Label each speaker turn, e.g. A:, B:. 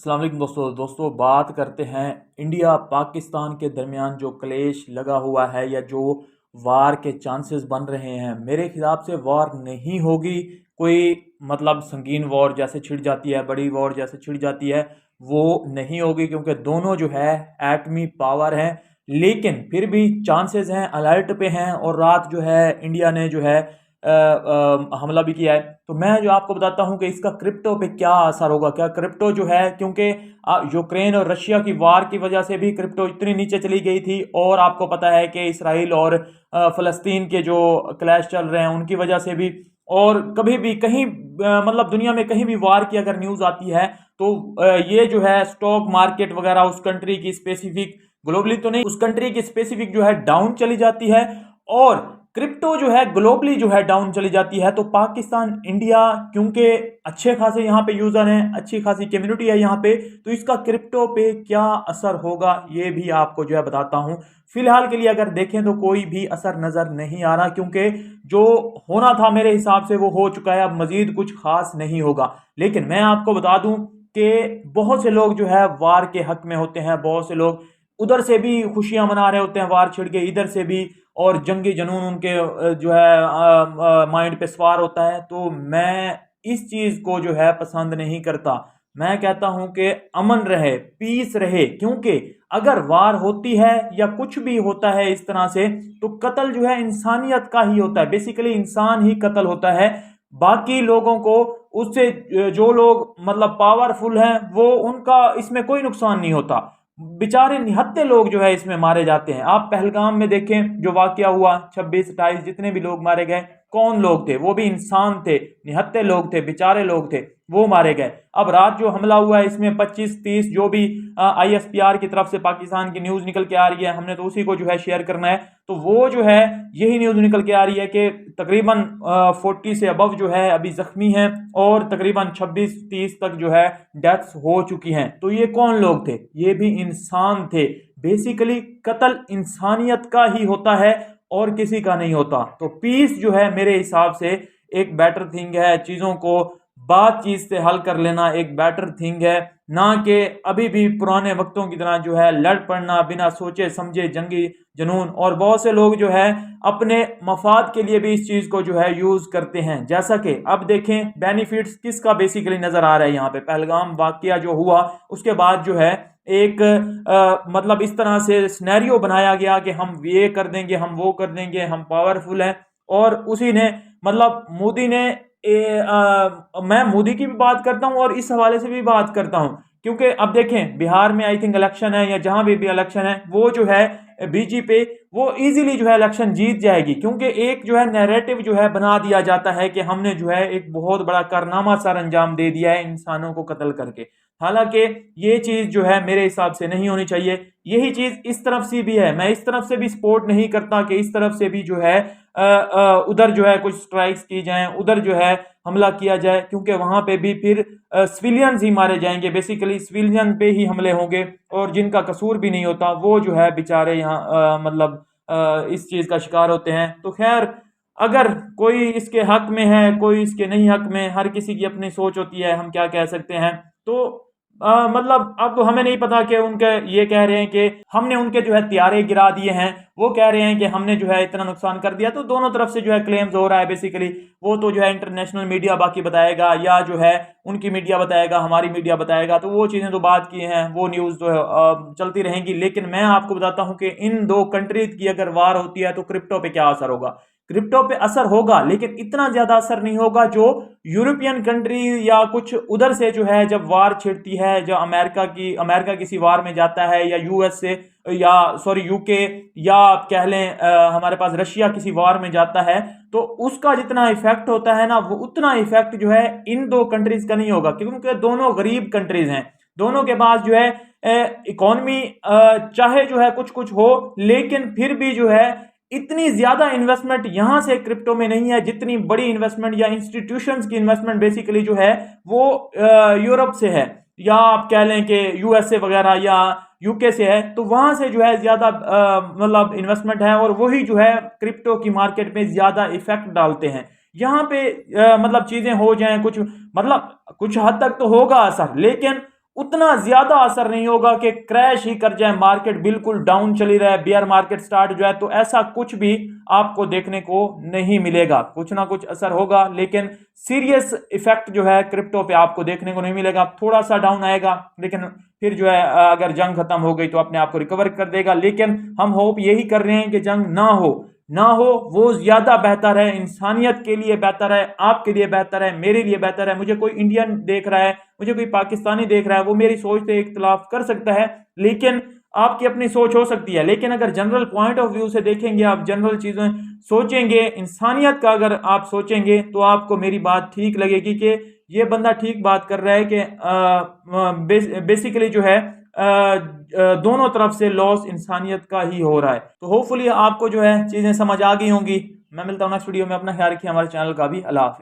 A: अस्सलाम वालेकुम दोस्तों बात करते हैं इंडिया पाकिस्तान के दरमियान जो क्लेश लगा हुआ है या जो वार के चांसेस बन रहे हैं। मेरे हिसाब से वार नहीं होगी कोई, मतलब संगीन वॉर जैसे छिड़ जाती है, बड़ी वॉर जैसे छिड़ जाती है, वो नहीं होगी क्योंकि दोनों जो है एटमी पावर हैं। लेकिन फिर भी चांसेस हैं, अलर्ट पे हैं। और रात जो है इंडिया ने जो है हमला भी किया है। तो मैं जो आपको बताता हूं कि इसका क्रिप्टो पे क्या असर होगा। क्या क्रिप्टो जो है, क्योंकि यूक्रेन और रशिया की वार की वजह से भी क्रिप्टो इतनी नीचे चली गई थी, और आपको पता है कि इसराइल और फ़लस्तीन के जो क्लैश चल रहे हैं उनकी वजह से भी। और कभी भी कहीं मतलब दुनिया में कहीं भी वार की अगर न्यूज़ आती है तो ये जो है स्टॉक मार्केट वगैरह उस कंट्री की स्पेसिफिक, ग्लोबली तो नहीं, उस कंट्री की स्पेसिफिक जो है डाउन चली जाती है। और क्रिप्टो जो है ग्लोबली जो है डाउन चली जाती है। तो पाकिस्तान, इंडिया, क्योंकि अच्छे खासे यहाँ पे यूजर हैं, अच्छी खासी कम्युनिटी है यहाँ पे, तो इसका क्रिप्टो पे क्या असर होगा ये भी आपको जो है बताता हूँ। फिलहाल के लिए अगर देखें तो कोई भी असर नजर नहीं आ रहा, क्योंकि जो होना था मेरे हिसाब से वो हो चुका है। अब मजीद कुछ खास नहीं होगा। लेकिन मैं आपको बता दूं कि बहुत से लोग जो है वार के हक में होते हैं, बहुत से लोग उधर से भी खुशियां मना रहे होते हैं वार छिड़ के, इधर से भी, और जंगी जुनून उनके जो है माइंड पे सवार होता है। तो मैं इस चीज को जो है पसंद नहीं करता। मैं कहता हूं कि अमन रहे, पीस रहे, क्योंकि अगर वार होती है या कुछ भी होता है इस तरह से, तो कत्ल जो है इंसानियत का ही होता है। बेसिकली इंसान ही कत्ल होता है। बाकी लोगों को उससे, जो लोग मतलब पावरफुल हैं, वो उनका इसमें कोई नुकसान नहीं होता। बेचारे निहत्थे लोग जो है इसमें मारे जाते हैं। आप पहलगाम में देखें जो वाकया हुआ, 26-28 जितने भी लोग मारे गए, कौन लोग थे? वो भी इंसान थे, निहत्थे लोग थे, बेचारे लोग थे, वो मारे गए। अब रात जो हमला हुआ है इसमें 25-30 जो भी आईएसपीआर की तरफ से पाकिस्तान की न्यूज निकल के आ रही है, हमने तो उसी को जो है शेयर करना है। तो वो जो है यही न्यूज निकल के आ रही है कि तकरीबन 40 से अबव जो है अभी जख्मी हैं, और तकरीबन 26-30 तक जो है डेथ्स हो चुकी हैं। तो ये कौन लोग थे? ये भी इंसान थे। बेसिकली कत्ल इंसानियत का ही होता है और किसी का नहीं होता। तो पीस जो है मेरे हिसाब से एक बेटर थिंग है। चीजों को बातचीत से हल कर लेना एक बेटर थिंग है, ना कि अभी भी पुराने वक्तों की तरह जो है लड़ पड़ना बिना सोचे समझे, जंगी जुनून। और बहुत से लोग जो है अपने मफाद के लिए भी इस चीज को जो है यूज करते हैं। जैसा कि अब देखें बेनिफिट्स किसका बेसिकली नजर आ रहा है यहाँ पे। पहलगाम वाकया जो हुआ उसके बाद जो है एक मतलब इस तरह से सिनेरियो बनाया गया कि हम ये कर देंगे, हम वो कर देंगे, हम पावरफुल हैं। और उसी ने, मतलब मोदी ने, मैं मोदी की भी बात करता हूं और इस हवाले से भी बात करता हूं, क्योंकि अब देखें बिहार में आई थिंक इलेक्शन है, या जहां भी इलेक्शन है, वो जो है बीजेपी वो इजीली जो है इलेक्शन जीत जाएगी। क्योंकि एक जो है नैरेटिव जो है बना दिया जाता है कि हमने जो है एक बहुत बड़ा कारनामा सर अंजाम दे दिया है इंसानों को कत्ल करके। हालांकि ये चीज जो है मेरे हिसाब से नहीं होनी चाहिए। यही चीज इस तरफ से भी है, मैं इस तरफ से भी सपोर्ट नहीं करता कि इस तरफ से भी जो है उधर जो है कुछ स्ट्राइक्स की जाएं, उधर जो है हमला किया जाए, क्योंकि वहां पे भी फिर सिविलियंस ही मारे जाएंगे। बेसिकली सिविलियन पे ही हमले होंगे, और जिनका कसूर भी नहीं होता वो जो है बेचारे यहाँ मतलब इस चीज का शिकार होते हैं। तो खैर, अगर कोई इसके हक में है, कोई इसके नहीं हक में, हर किसी की अपनी सोच होती है, हम क्या कह सकते हैं। तो मतलब अब तो हमें नहीं पता कि उनके, ये कह रहे हैं कि हमने उनके जो है त्यारे गिरा दिए हैं, वो कह रहे हैं कि हमने जो है इतना नुकसान कर दिया। तो दोनों तरफ से जो है क्लेम्स हो रहा है बेसिकली। वो तो जो है इंटरनेशनल मीडिया बाकी बताएगा, या जो है उनकी मीडिया बताएगा, हमारी मीडिया बताएगा। तो वो चीज़ें तो बात की हैं, वो न्यूज़ जो है चलती रहेंगी। लेकिन मैं आपको बताता हूँ कि इन दो कंट्रीज की अगर वार होती है तो क्रिप्टो पे क्या असर होगा। क्रिप्टो पे असर होगा, लेकिन इतना ज्यादा असर नहीं होगा जो यूरोपियन कंट्री या कुछ उधर से जो है जब वार छिड़ती है, जब अमेरिका किसी वार में जाता है, या यूएस से, या सॉरी यूके, या आप कह लें हमारे पास रशिया किसी वार में जाता है, तो उसका जितना इफेक्ट होता है ना, वो उतना इफेक्ट जो है इन दो कंट्रीज का नहीं होगा, क्योंकि दोनों गरीब कंट्रीज हैं। दोनों के पास जो है इकोनॉमी चाहे जो है कुछ कुछ हो, लेकिन फिर भी जो है इतनी ज्यादा इन्वेस्टमेंट यहां से क्रिप्टो में नहीं है जितनी बड़ी इन्वेस्टमेंट या इंस्टीट्यूशंस की इन्वेस्टमेंट बेसिकली जो है वो यूरोप से है, या आप कह लें कि यूएसए वगैरह या यूके से है। तो वहां से जो है ज्यादा मतलब इन्वेस्टमेंट है, और वही जो है क्रिप्टो की मार्केट में ज्यादा इफेक्ट डालते हैं। यहाँ पे मतलब चीजें हो जाएं कुछ, मतलब कुछ हद तक तो होगा असर, लेकिन उतना ज्यादा असर नहीं होगा कि क्रैश ही कर जाए, मार्केट बिल्कुल डाउन चली रहा है, बियर मार्केट स्टार्ट जो है, तो ऐसा कुछ भी आपको देखने को नहीं मिलेगा। कुछ ना कुछ असर होगा, लेकिन सीरियस इफेक्ट जो है क्रिप्टो पे आपको देखने को नहीं मिलेगा। थोड़ा सा डाउन आएगा, लेकिन फिर जो है अगर जंग खत्म हो गई तो अपने आप को रिकवर कर देगा। लेकिन हम होप यही कर रहे हैं कि जंग ना हो, वो ज्यादा बेहतर है, इंसानियत के लिए बेहतर है, आपके लिए बेहतर है, मेरे लिए बेहतर है। मुझे कोई इंडियन देख रहा है, मुझे कोई पाकिस्तानी देख रहा है, वो मेरी सोच से इख्तलाफ कर सकता है, लेकिन आपकी अपनी सोच हो सकती है। लेकिन अगर जनरल पॉइंट ऑफ व्यू से देखेंगे, आप जनरल चीजें सोचेंगे, इंसानियत का अगर आप सोचेंगे, तो आपको मेरी बात ठीक लगेगी कि ये बंदा ठीक बात कर रहा है कि बेसिकली जो है दोनों तरफ से लॉस इंसानियत का ही हो रहा है। तो होपफुली आपको जो है चीजें समझ आ गई होंगी। मैं मिलता हूँ नेक्स्ट वीडियो में। अपना ख्याल रखिए, हमारे चैनल का भी। अल्लाह हाफिज।